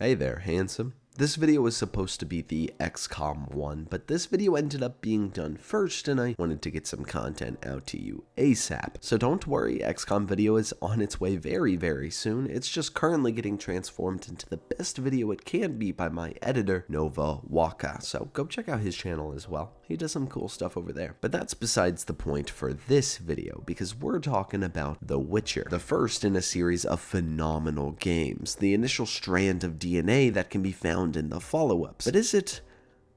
Hey there, handsome. This video was supposed to be the XCOM one, but this video ended up being done first and I wanted to get some content out to you ASAP. So don't worry, XCOM video is on its way very soon. It's just currently getting transformed into the best video it can be by my editor, whytfwasthisinthegame. So go check out his channel as well. He does some cool stuff over there. But that's besides the point for this video, because we're talking about The Witcher, the first in a series of phenomenal games, the initial strand of DNA that can be found in the follow-ups. But is it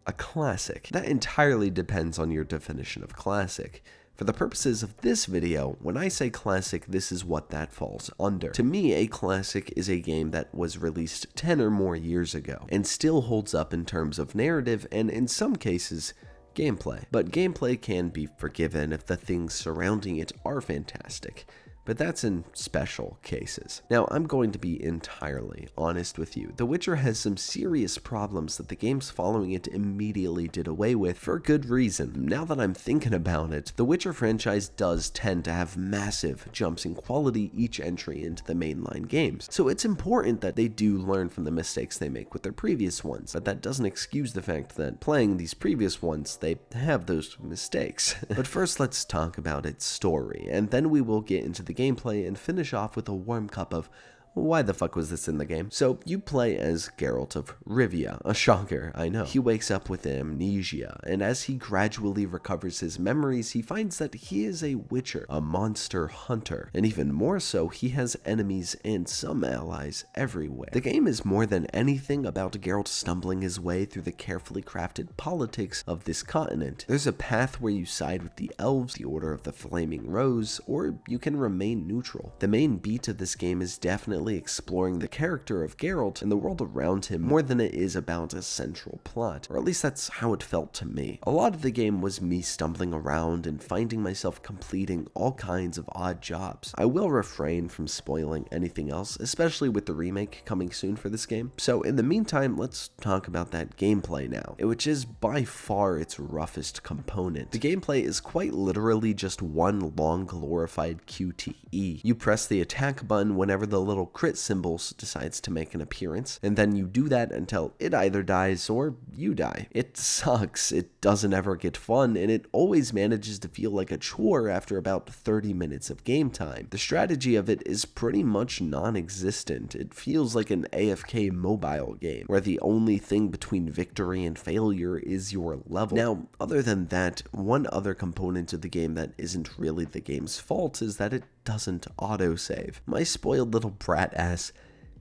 a classic? That entirely depends on your definition of classic. For the purposes of this video, when I say classic, this is what that falls under. To me, a classic is a game that was released 10 or more years ago, and still holds up in terms of narrative and, in some cases, gameplay. But gameplay can be forgiven if the things surrounding it are fantastic. But that's in special cases. Now, I'm going to be entirely honest with you. The Witcher has some serious problems that the games following it immediately did away with for good reason. Now that I'm thinking about it, the Witcher franchise does tend to have massive jumps in quality each entry into the mainline games. So it's important that they do learn from the mistakes they make with their previous ones, but that doesn't excuse the fact that playing these previous ones, they have those mistakes. But first, let's talk about its story, and then we will get into the gameplay and finish off with a warm cup of why the fuck was this in the game? So you play as Geralt of Rivia, a shocker, I know. He wakes up with amnesia, and as he gradually recovers his memories, he finds that he is a witcher, a monster hunter, and even more so, he has enemies and some allies everywhere. The game is more than anything about Geralt stumbling his way through the carefully crafted politics of this continent. There's a path where you side with the elves, the Order of the Flaming Rose, or you can remain neutral. The main beat of this game is definitely exploring the character of Geralt and the world around him more than it is about a central plot, or at least that's how it felt to me. A lot of the game was me stumbling around and finding myself completing all kinds of odd jobs. I will refrain from spoiling anything else, especially with the remake coming soon for this game. So in the meantime, let's talk about that gameplay now, which is by far its roughest component. The gameplay is quite literally just one long glorified QTE. You press the attack button whenever the little crit symbols decides to make an appearance, and then you do that until it either dies or you die. It sucks, it doesn't ever get fun, and it always manages to feel like a chore after about 30 minutes of game time. The strategy of it is pretty much non-existent. It feels like an AFK mobile game, where the only thing between victory and failure is your level. Now, other than that, one other component of the game that isn't really the game's fault is that it doesn't autosave. My spoiled little brat ass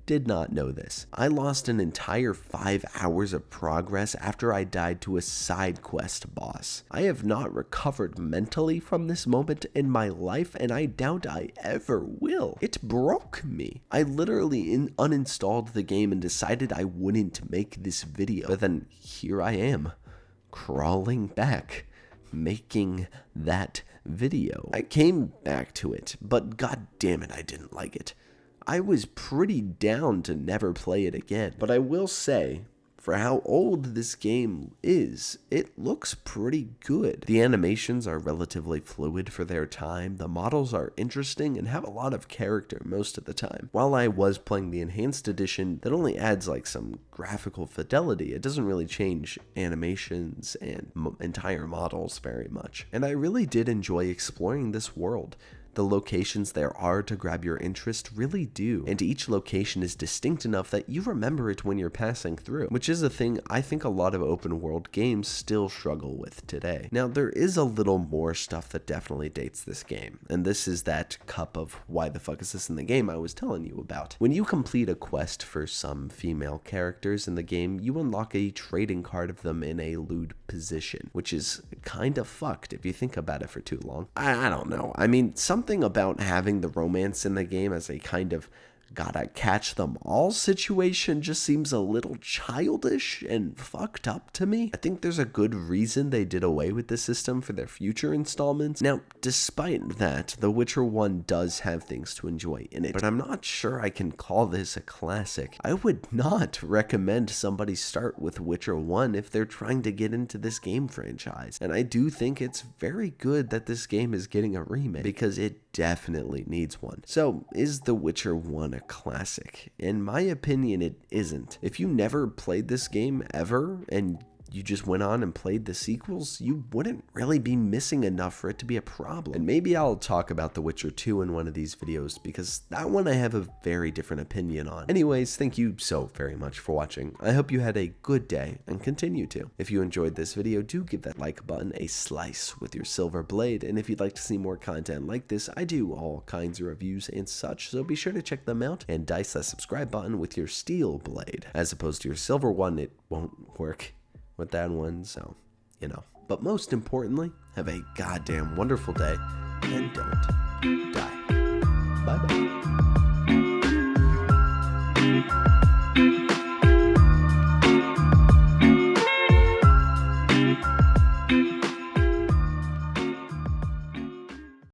did not know this. I lost an entire 5 hours of progress after I died to a side quest boss. I have not recovered mentally from this moment in my life, and I doubt I ever will. It broke me. I literally uninstalled the game and decided I wouldn't make this video, but then here I am, crawling back, making that video. I came back to it, but god damn it, I didn't like it. I was pretty down to never play it again, but I will say, for how old this game is, it looks pretty good. The animations are relatively fluid for their time, the models are interesting and have a lot of character most of the time. While I was playing the enhanced edition, that only adds like some graphical fidelity, it doesn't really change animations and entire models very much. And I really did enjoy exploring this world. The locations there are to grab your interest really do, and each location is distinct enough that you remember it when you're passing through, which is a thing I think a lot of open world games still struggle with today. Now, there is a little more stuff that definitely dates this game, and this is that cup of why the fuck is this in the game I was telling you about. When you complete a quest for some female characters in the game, you unlock a trading card of them in a lewd position, which is kind of fucked if you think about it for too long. I don't know. I mean, something about having the romance in the game as a kind of gotta catch them all situation just seems a little childish and fucked up to me. I think there's a good reason they did away with the system for their future installments. Now, despite that, The Witcher 1 does have things to enjoy in it, but I'm not sure I can call this a classic. I would not recommend somebody start with Witcher 1 if they're trying to get into this game franchise, and I do think it's very good that this game is getting a remake, because it definitely needs one. So, is The Witcher 1 a a classic. In my opinion, it isn't. If you never played this game ever, and you just went on and played the sequels, you wouldn't really be missing enough for it to be a problem. And maybe I'll talk about The Witcher 2 in one of these videos, because that one I have a very different opinion on. Anyways, thank you so very much for watching. I hope you had a good day and continue to. If you enjoyed this video, do give that like button a slice with your silver blade, and if you'd like to see more content like this, I do all kinds of reviews and such, so be sure to check them out, and dice that subscribe button with your steel blade. As opposed to your silver one, it won't work with that one, so, you know. But most importantly, have a goddamn wonderful day, and don't die.